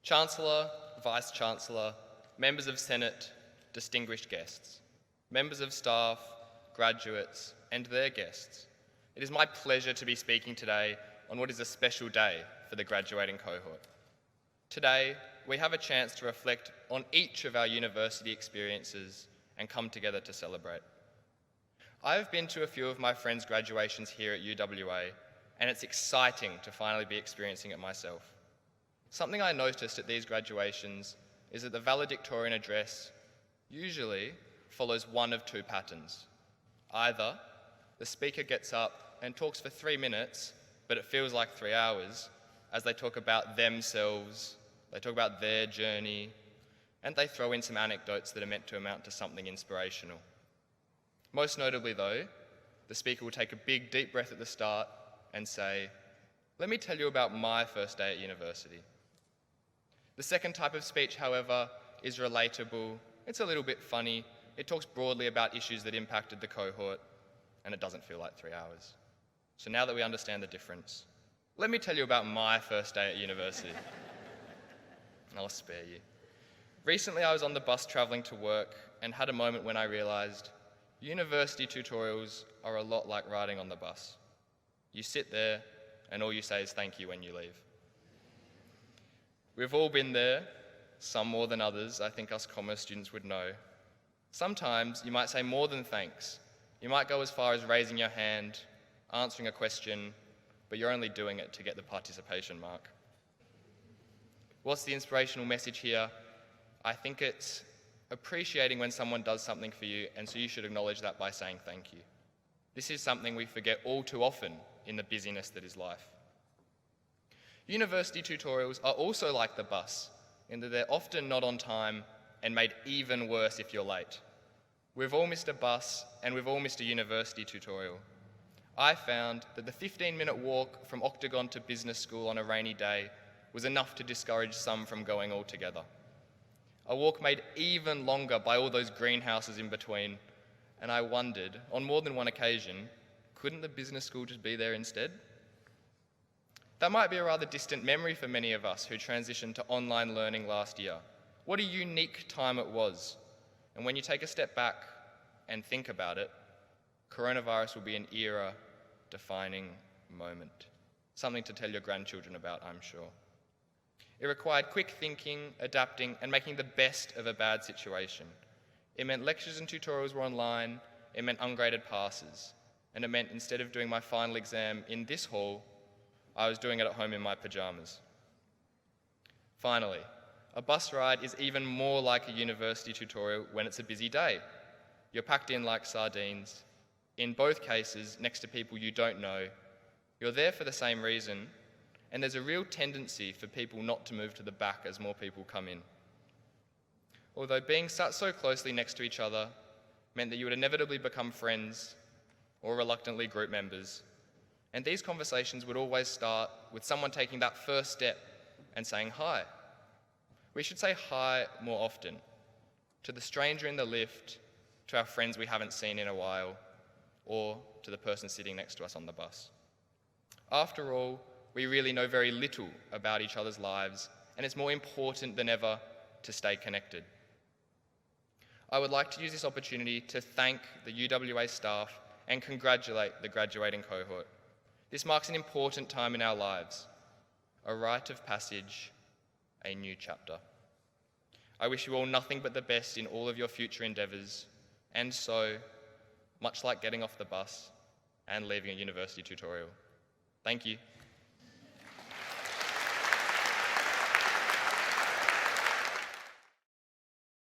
Chancellor, Vice-Chancellor, members of Senate, distinguished guests, members of staff, graduates, and their guests. It is my pleasure to be speaking today on what is a special day for the graduating cohort. Today, we have a chance to reflect on each of our university experiences and come together to celebrate. I have been to a few of my friends' graduations here at UWA, and it's exciting to finally be experiencing it myself. Something I noticed at these graduations is that the valedictorian address usually follows one of two patterns. Either the speaker gets up and talks for 3 minutes, but it feels like 3 hours, as they talk about themselves, they talk about their journey, and they throw in some anecdotes that are meant to amount to something inspirational. Most notably though, the speaker will take a big deep breath at the start and say, "Let me tell you about my first day at university." The second type of speech, however, is relatable. It's a little bit funny. It talks broadly about issues that impacted the cohort, and it doesn't feel like 3 hours. So now that we understand the difference, let me tell you about my first day at university. I'll spare you. Recently, I was on the bus traveling to work and had a moment when I realized university tutorials are a lot like riding on the bus. You sit there and all you say is thank you when you leave. We've all been there, some more than others. I think us commerce students would know. Sometimes you might say more than thanks. You might go as far as raising your hand, answering a question, but you're only doing it to get the participation mark. What's the inspirational message here? I think it's appreciating when someone does something for you, and so you should acknowledge that by saying thank you. This is something we forget all too often in the busyness that is life. University tutorials are also like the bus, in that they're often not on time and made even worse if you're late. We've all missed a bus and we've all missed a university tutorial. I found that the 15-minute walk from Octagon to business school on a rainy day was enough to discourage some from going altogether. A walk made even longer by all those greenhouses in between, and I wondered, on more than one occasion, couldn't the business school just be there instead? That might be a rather distant memory for many of us who transitioned to online learning last year. What a unique time it was. And when you take a step back and think about it, coronavirus will be an era-defining moment. Something to tell your grandchildren about, I'm sure. It required quick thinking, adapting, and making the best of a bad situation. It meant lectures and tutorials were online, it meant ungraded passes, and it meant instead of doing my final exam in this hall, I was doing it at home in my pajamas. Finally, a bus ride is even more like a university tutorial when it's a busy day. You're packed in like sardines, in both cases next to people you don't know. You're there for the same reason, and there's a real tendency for people not to move to the back as more people come in. Although being sat so closely next to each other meant that you would inevitably become friends or reluctantly group members, and these conversations would always start with someone taking that first step and saying hi. We should say hi more often, to the stranger in the lift, to our friends we haven't seen in a while, or to the person sitting next to us on the bus. After all, we really know very little about each other's lives, and it's more important than ever to stay connected. I would like to use this opportunity to thank the UWA staff and congratulate the graduating cohort. This marks an important time in our lives, a rite of passage, a new chapter. I wish you all nothing but the best in all of your future endeavours, and so, much like getting off the bus and leaving a university tutorial. Thank you.